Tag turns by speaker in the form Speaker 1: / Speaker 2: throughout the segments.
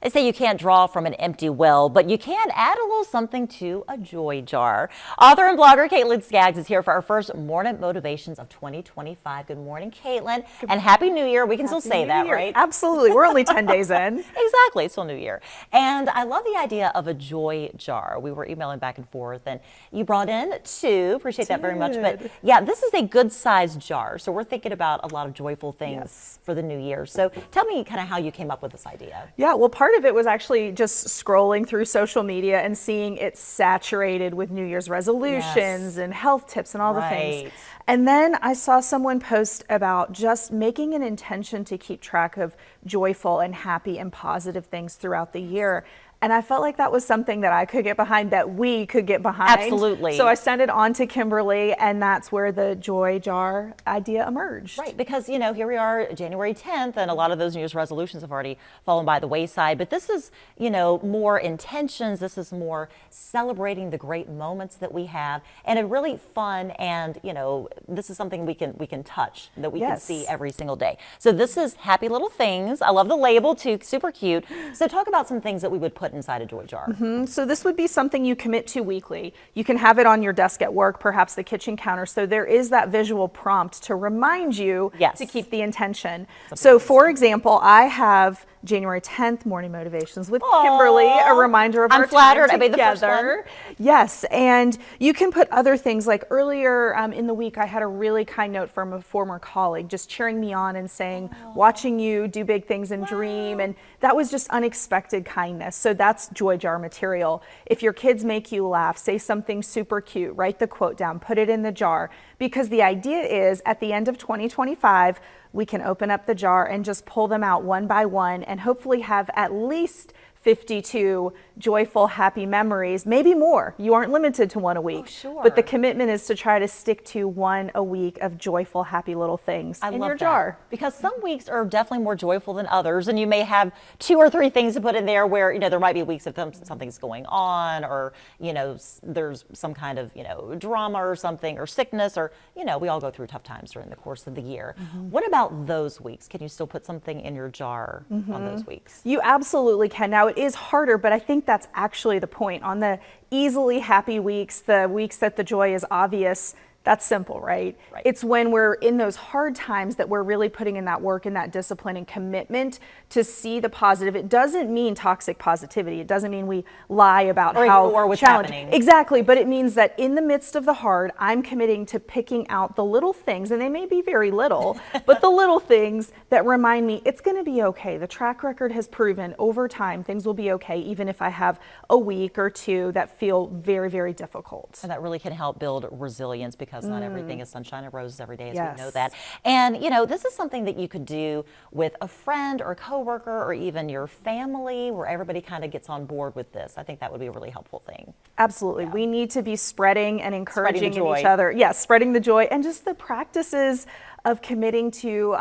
Speaker 1: They say you can't draw from an empty well, but you can add a little something to a joy jar. Author and blogger Caitlin Skaggs is here for our first Morning Motivations of 2025. Good morning, Caitlin, and Happy New Year. We can still say that, right?
Speaker 2: Absolutely. We're only 10 days in.
Speaker 1: Exactly. It's still New Year. And I love the idea of a joy jar. We were emailing back and forth, and you brought in two. Appreciate that very much. But yeah, this is a good sized jar. So we're thinking about a lot of joyful things for the new year. So tell me kind of how you came up with this idea.
Speaker 2: Yeah, well, part of it was actually just scrolling through social media and seeing it saturated with New Year's resolutions and health tips and all the things. And then I saw someone post about just making an intention to keep track of joyful and happy and positive things throughout the year. And I felt like that was something that I could get behind, that we could get behind.
Speaker 1: Absolutely.
Speaker 2: So I sent it on to Kimberly, and that's where the joy jar idea emerged.
Speaker 1: Right, because, you know, here we are January 10th, and a lot of those New Year's resolutions have already fallen by the wayside. But this is, you know, more intentions. This is more celebrating the great moments that we have, and a really fun, and, you know, this is something we can touch, that we can see every single day. So this is Happy Little Things. I love the label too, super cute. So talk about some things that we would put inside a joy jar.
Speaker 2: So this would be something you commit to weekly. You can have it on your desk at work, perhaps the kitchen counter. So there is that visual prompt to remind you to keep the intention. So for example, I have January 10th morning motivations with Kimberly, a reminder of our
Speaker 1: flattered.
Speaker 2: time together.
Speaker 1: I made the first one.
Speaker 2: Yes, and you can put other things like earlier in the week, I had a really kind note from a former colleague just cheering me on and saying, watching you do big things and dream, and that was just unexpected kindness. So that's joy jar material. If your kids make you laugh, say something super cute, write the quote down, put it in the jar, because the idea is at the end of 2025, we can open up the jar and just pull them out one by one and hopefully have at least 52 joyful, happy memories, maybe more. You aren't limited to one a week. But the commitment is to try to stick to one a week of joyful, happy little things in your jar.
Speaker 1: Because some weeks are definitely more joyful than others, and you may have 2 or 3 things to put in there where, you know, there might be weeks if something's going on, or, you know, there's some kind of, you know, drama or something, or sickness, or, you know, we all go through tough times during the course of the year. What about those weeks? Can you still put something in your jar on those weeks?
Speaker 2: You absolutely can. Now, it is harder, but I think that's actually the point. On the easily happy weeks, the weeks that the joy is obvious, that's simple, right? It's when we're in those hard times that we're really putting in that work and that discipline and commitment to see the positive. It doesn't mean toxic positivity. It doesn't mean we lie about how
Speaker 1: what's happening.
Speaker 2: Exactly, but it means that in the midst of the hard, I'm committing to picking out the little things, and they may be very little, but the little things that remind me it's going to be okay. The track record has proven over time things will be okay, even if I have a week or 2 that feel very, very difficult.
Speaker 1: And that really can help build resilience, because not everything is sunshine and roses every day, as we know that. And, you know, this is something that you could do with a friend or a coworker or even your family, where everybody kind of gets on board with this. I think that would be a really helpful thing.
Speaker 2: Absolutely. We need to be spreading and encouraging each other. Yes, spreading the joy, and just the practices of committing to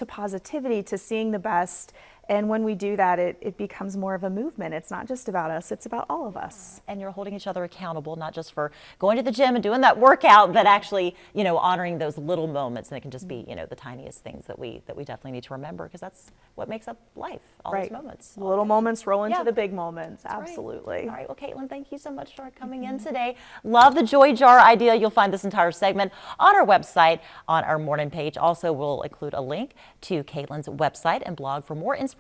Speaker 2: positivity, to seeing the best. And when we do that, it becomes more of a movement. It's not just about us, it's about all of us.
Speaker 1: And you're holding each other accountable, not just for going to the gym and doing that workout, but actually, you know, honoring those little moments. And it can just be, you know, the tiniest things that we definitely need to remember, because that's what makes up life, all those moments.
Speaker 2: The little moments roll into the big moments. Absolutely.
Speaker 1: All right. Well, Caitlin, thank you so much for coming in today. Love the joy jar idea. You'll find this entire segment on our website, on our morning page. Also, we'll include a link to Caitlin's website and blog for more inspiration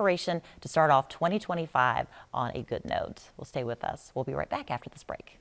Speaker 1: to start off 2025 on a good note. Well, stay with us. We'll be right back after this break.